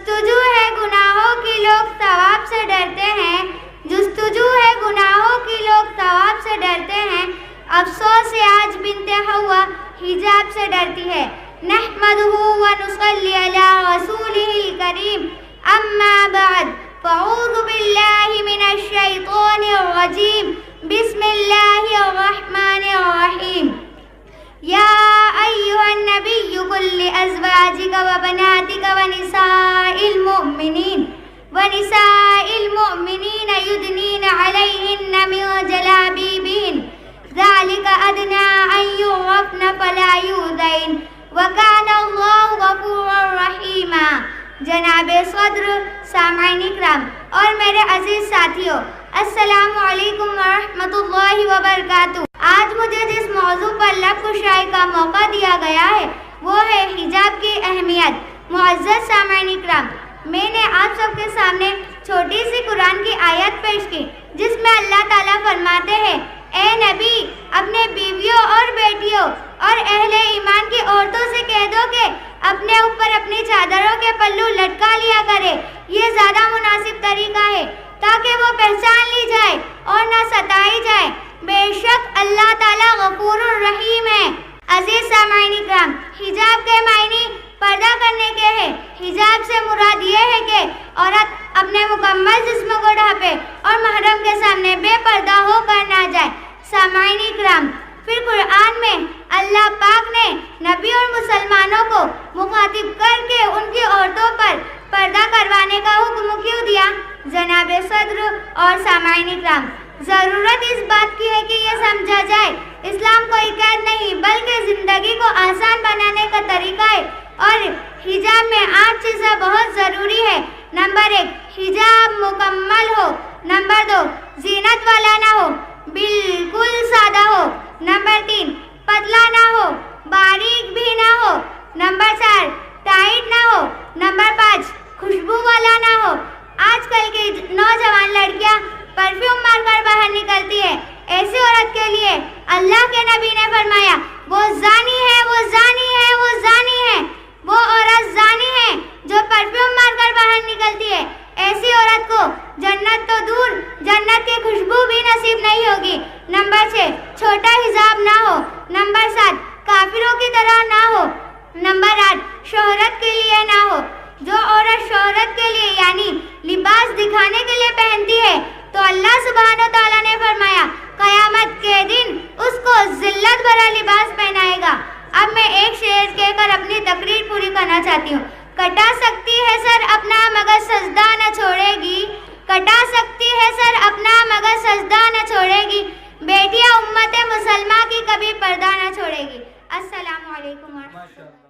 جستجو ہے گناہوں کی لوگ ثواب سے ڈرتے ہیں، جستجو ہے گناہوں کی لوگ ثواب سے ڈرتے ہیں، افسوس ہے آج بنت حوا حجاب سے ڈرتی ہے۔ نحمدہ ونصلی علی رسولہ الکریم، اما بعد فاعوذ باللہ من الشیطان الرجیم، بسم اللہ الرحمن الرحیم۔ یا ایھا النبی قل لازواجک وبناتک ونساء المؤمنین یدنین علیہن من جلابیبہن ذلک ادنی ان یعرفن فلا یؤذین وکان اللہ غفورا رحیما۔ جناب صدر، سامعین اکرام اور میرے عزیز ساتھیوں، السلام علیکم ورحمۃ اللہ وبرکاتہ۔ آج مجھے جس موضوع پر لب کشائی کا موقع دیا گیا ہے وہ ہے حجاب کی اہمیت۔ معزز سامعین اکرام، میں نے آپ سب کے سامنے چھوٹی سی قرآن کی آیت پیش کی جس میں اللہ تعالیٰ فرماتے ہیں، اے نبی اپنے بیویوں اور بیٹیوں اور اہل ایمان کی عورتوں سے کہہ دو کہ اپنے اوپر اپنی چادروں کے پلو لٹکا لیا کرے، یہ زیادہ مناسب طریقہ ہے تاکہ وہ پہچان لی جائے اور نہ ستائی جائے۔ بے شک اللہ تعالیٰ غفور الرحیم ہے۔ عزیز سامعین اکرام، حجاب کے معنی پردہ کرنے کے ہیں۔ حجاب سے مراد یہ ہے کہ عورت اپنے مکمل جسم کو ڈھانپے اور محرم کے سامنے بے پردہ ہو کر نہ جائے۔ سامعین اکرام، پھر قرآن میں اللہ پاک نے نبی اور مسلمانوں کو مخاطب کر کے ان کی عورتوں پر پردہ کروانے کا حکم کیوں دیا؟ جناب صدر اور سامعین اکرام، ضرورت اس بات کی ہے کہ یہ سمجھا جائے اسلام کوئی قید نہیں بلکہ زندگی کو آسان بنانے کا طریقہ ہے، اور حجاب میں 8 چیزیں بہت ضروری ہے۔ نمبر 1، حجاب مکمل ہو۔ نمبر 2، زینت والا نہ ہو، بالکل سادہ ہو۔ نمبر 3، پتلا نہ ہو، باریک بھی نہ ہو۔ نمبر 4، ٹائٹ نہ ہو۔ نمبر 5، خوشبو والا نہ ہو۔ آج کل کی نوجوان لڑکیاں پرفیوم مار کر باہر نکلتی ہے، ایسی عورت کے لیے اللہ کے نبی نے فرمایا، وہ زانی ہے، وہ زانی ہے، وہ زانی ہے، وہ عورت زانی ہے جو پرفیوم مار کر باہر نکلتی ہے۔ ایسی عورت کو جنت تو دور، جنت کی خوشبو بھی نصیب نہیں ہوگی۔ نمبر 6، چھوٹا حجاب نہ ہو۔ نمبر 7، کافروں کی طرح نہ ہو۔ نمبر 8، شہرت کے لیے نہ ہو۔ جو عورت شہرت کے لیے یعنی لباس دکھانے کے لیے پہنتی ہے تو اللہ سبحانہ و تعالیٰ نے فرمایا قیامت کے دن اس کو ذلت بھرا لباس پہنائے گا۔ اب میں ایک شعر کہہ کر اپنی تقریر پوری کرنا چاہتی ہوں۔ کٹا سکتی ہے سر اپنا مگر سجدہ نہ چھوڑے گی، کٹا سکتی ہے سر اپنا مگر سجدہ نہ چھوڑے گی، بیٹیاں امت مسلمہ کی کبھی پردہ نہ چھوڑے گی۔ السلام علیکم ورحمۃ اللہ۔